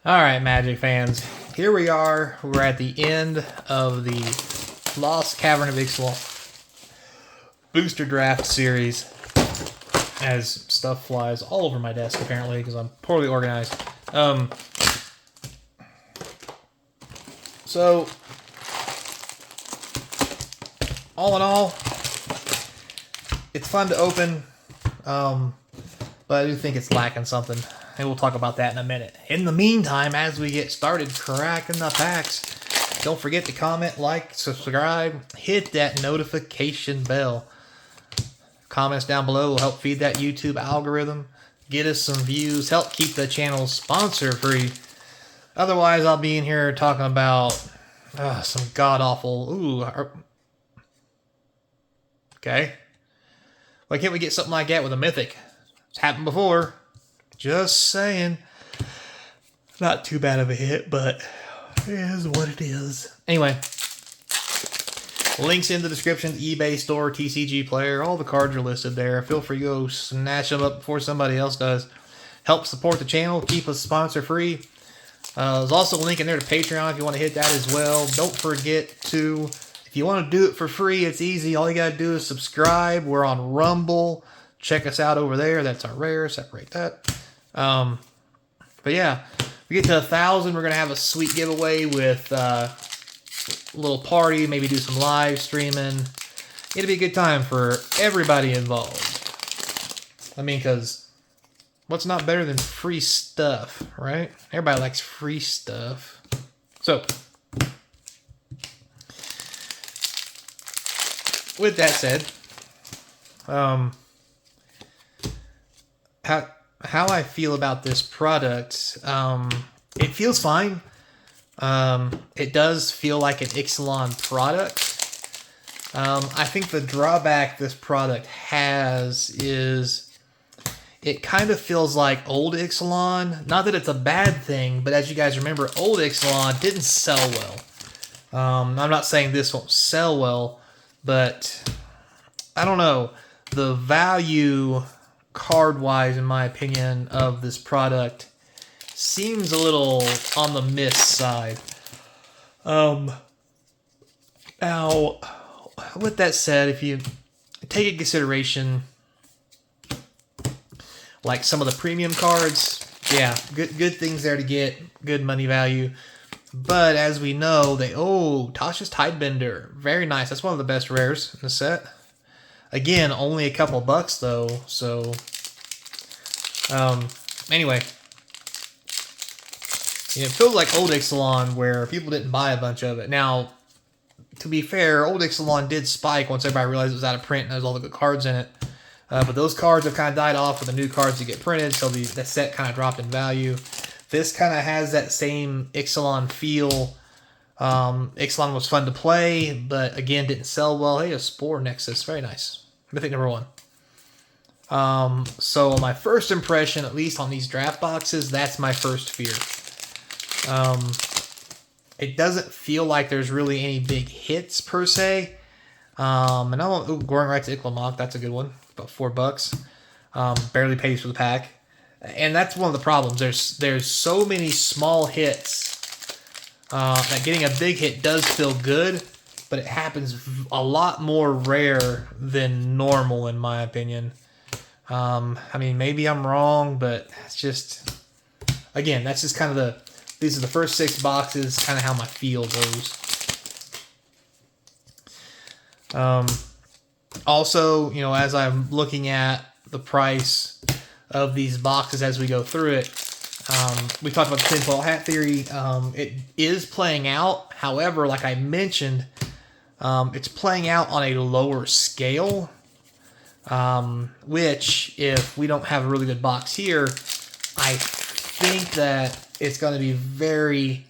Alright, Magic fans. Here we are. We're at the end of the Lost Cavern of Ixalan booster draft series. As stuff flies all over my desk, apparently, because I'm poorly organized. So, all in all, it's fun to open, but I do think it's lacking something. And we'll talk about that in a minute. In the meantime, as we get started cracking the packs, don't forget to comment, like, subscribe, hit that notification bell. Comments down below will help feed that YouTube algorithm, get us some views, help keep the channel sponsor free. Otherwise, I'll be in here talking about some god-awful... Okay. Why can't we get something like that with a mythic? It's happened before. Just saying. Not too bad of a hit, but it is what it is. Anyway. Links in the description, eBay store, TCG player, all the cards are listed there. Feel free to go snatch them up before somebody else does. Help support the channel, keep us sponsor free. There's also a link in there to Patreon if you want to hit that as well. Don't forget to, if you want to do it for free, it's easy. All you got to do is subscribe. We're on Rumble. Check us out over there. That's our rare. Separate that. But yeah, we get to 1,000. We're going to have a sweet giveaway with a little party. Maybe do some live streaming. It'll be a good time for everybody involved. I mean, because what's not better than free stuff, right? Everybody likes free stuff. So, with that said, how I feel about this product, it feels fine. It does feel like an Ixalan product. I think the drawback this product has is it kind of feels like old Ixalan. Not that it's a bad thing, but as you guys remember, old Ixalan didn't sell well. I'm not saying this won't sell well, but I don't know. The value card-wise, in my opinion, of this product seems a little on the miss side. Now, with that said, if you take into consideration like some of the premium cards, yeah, good things there to get, good money value. But as we know, Tasha's Tidebender, very nice. That's one of the best rares in the set. Again, only a couple bucks though, so anyway. It feels like old Ixalan where people didn't buy a bunch of it. Now, to be fair, old Ixalan did spike once everybody realized it was out of print and there's all the good cards in it. But those cards have kind of died off with the new cards that get printed, so the set kind of dropped in value. This kind of has that same Ixalan feel. Ixalan was fun to play, but again, didn't sell well. Hey, a Spore Nexus. Very nice. Mythic number 1. So my first impression, at least on these draft boxes, that's my first fear. It doesn't feel like there's really any big hits per se. And I'm going right to Ixalan. That's a good one. About $4. Barely pays for the pack. And that's one of the problems. There's so many small hits that getting a big hit does feel good, but it happens a lot more rare than normal, in my opinion. I mean, maybe I'm wrong, but it's just, again, that's just kind of these are the first 6 boxes, kind of how my feel goes. Also, you know, as I'm looking at the price of these boxes as we go through it, we talked about the tinfoil hat theory. It is playing out. However, like I mentioned, it's playing out on a lower scale, which, if we don't have a really good box here, I think that it's going to be very...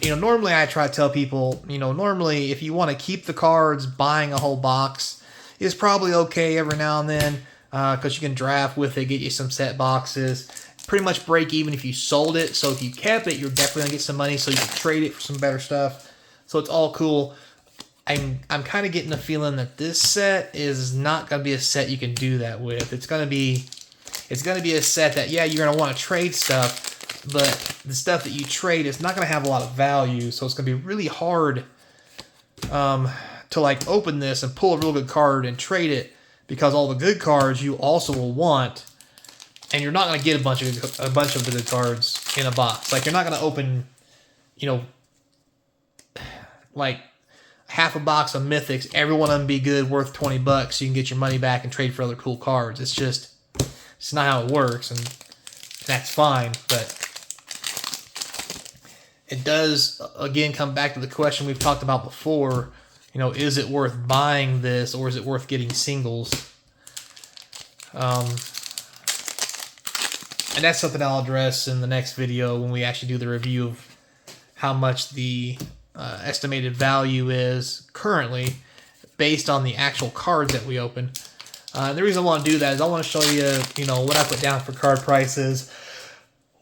You know, normally I try to tell people, you know, normally if you want to keep the cards, buying a whole box is probably okay every now and then, because you can draft with it, get you some set boxes, pretty much break even if you sold it. So if you kept it, you're definitely going to get some money, so you can trade it for some better stuff. So it's all cool. I'm kind of getting the feeling that this set is not going to be a set you can do that with. It's going to be a set that, yeah, you're going to want to trade stuff, but the stuff that you trade is not going to have a lot of value, so it's going to be really hard to like open this and pull a real good card and trade it, because all the good cards you also will want, and you're not going to get a bunch of the good cards in a box. Like, you're not going to open, you know, like half a box of mythics, every one of them be good, worth $20, so you can get your money back and trade for other cool cards. It's not how it works, and that's fine, but it does, again, come back to the question we've talked about before. You know, is it worth buying this, or is it worth getting singles? And that's something I'll address in the next video when we actually do the review of how much the estimated value is currently based on the actual cards that we open. And the reason I want to do that is I want to show you, you know, what I put down for card prices,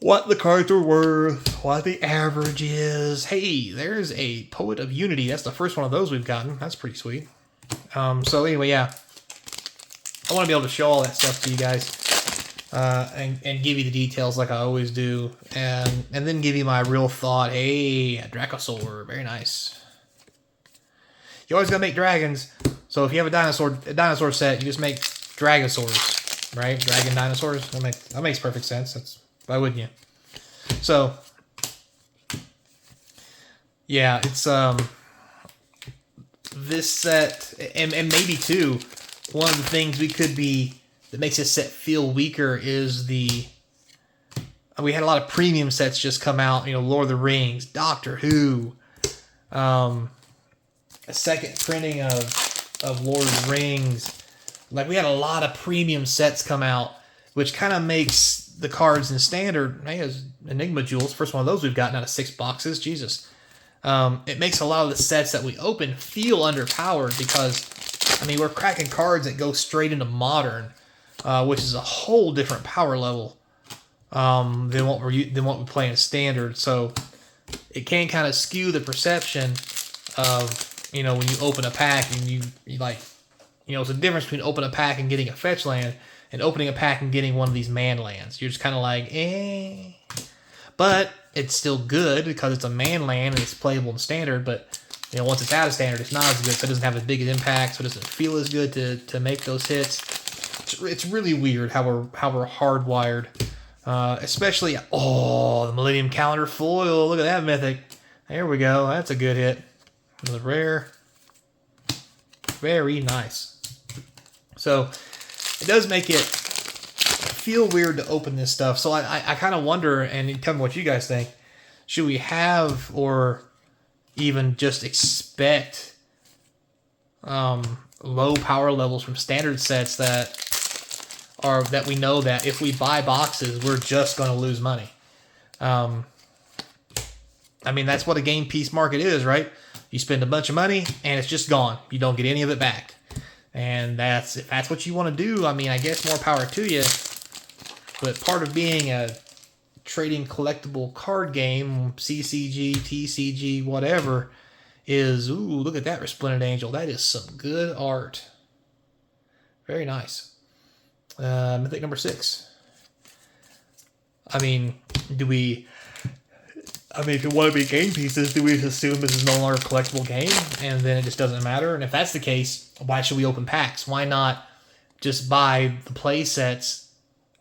what the cards are worth, what the average is. Hey, there's a Poet of Unity. That's the first one of those we've gotten. That's pretty sweet. So anyway, yeah, I want to be able to show all that stuff to you guys, and give you the details like I always do, and then give you my real thought. Hey, a Dracosaur, very nice. You always gotta make dragons, so if you have a dinosaur set, you just make Dragosaurs, right? Dragon dinosaurs. That makes perfect sense. Why wouldn't you? So, yeah, it's this set, and maybe too, one of the things that makes this set feel weaker is we had a lot of premium sets just come out. You know, Lord of the Rings, Doctor Who, a second printing of Lord of the Rings. Like, we had a lot of premium sets come out, which kind of makes the cards in standard. Hey, there's Enigma Jewels, first one of those we've gotten out of 6 boxes. Jesus. It makes a lot of the sets that we open feel underpowered, because, I mean, we're cracking cards that go straight into Modern, which is a whole different power level than what we play in Standard. So it can kind of skew the perception of, you know, when you open a pack and you like, you know, it's a difference between opening a pack and getting a fetch land and opening a pack and getting one of these man lands. You're just kind of like, eh. But it's still good because it's a man land and it's playable in Standard, but, you know, once it's out of Standard, it's not as good, so it doesn't have as big an impact, so it doesn't feel as good to make those hits. It's really weird how we're hardwired. Especially, the Millennium Calendar foil. Look at that mythic. There we go. That's a good hit. Another rare. Very nice. So it does make it feel weird to open this stuff. So I kind of wonder, and tell me what you guys think. Should we have, or even just expect low power levels from standard sets that we know that if we buy boxes, we're just going to lose money? I mean, that's what a game piece market is, right? You spend a bunch of money and it's just gone. You don't get any of it back. And if that's what you want to do, I mean, I guess more power to you. But part of being a trading collectible card game, CCG, TCG, whatever, is, ooh, look at that Resplendent Angel. That is some good art. Very nice. Mythic number 6. I mean, if you want to be game pieces, do we assume this is no longer a collectible game, and then it just doesn't matter? And if that's the case, why should we open packs? Why not just buy the play sets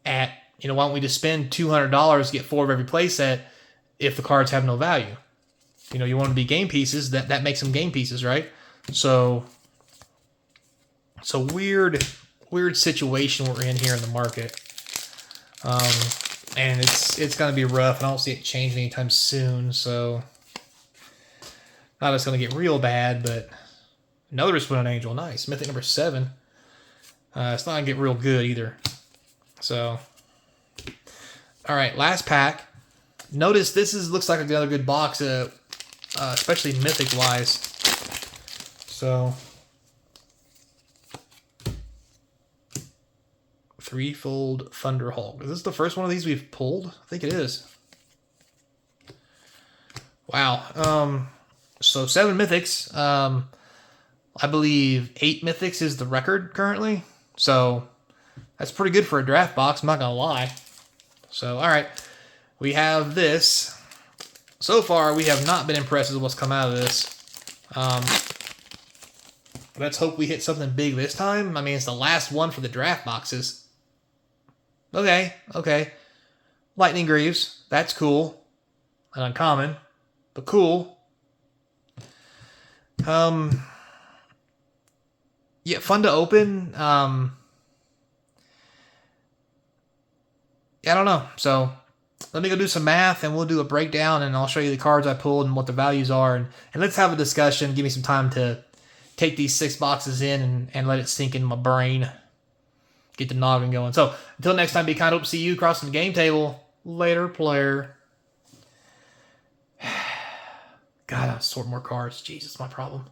at, you know, why don't we just spend $200 to get 4 of every play set if the cards have no value? You know, you want to be game pieces, that makes them game pieces, right? So weird situation we're in here in the market. And it's going to be rough, and I don't see it changing anytime soon, so not it's going to get real bad, but another Resplendent Angel, nice. Mythic number 7. It's not going to get real good either. So, all right, last pack. Notice this looks like another good box, especially Mythic-wise. So, Threefold Thunderhawk. Is this the first one of these we've pulled? I think it is. Wow. So 7 mythics. I believe 8 mythics is the record currently. So that's pretty good for a draft box, I'm not going to lie. So, all right. we have this. So far, we have not been impressed with what's come out of this. Let's hope we hit something big this time. I mean, it's the last one for the draft boxes. Okay. Lightning Greaves. That's cool. An uncommon, but cool. Yeah, fun to open. Yeah, I don't know. So let me go do some math, and we'll do a breakdown, and I'll show you the cards I pulled and what the values are, and let's have a discussion. Give me some time to take these 6 boxes in and let it sink in my brain. Get the noggin going. So until next time, be kind. Hope to see you crossing the game table. Later, player. God, I sort more cards. Jesus, my problem.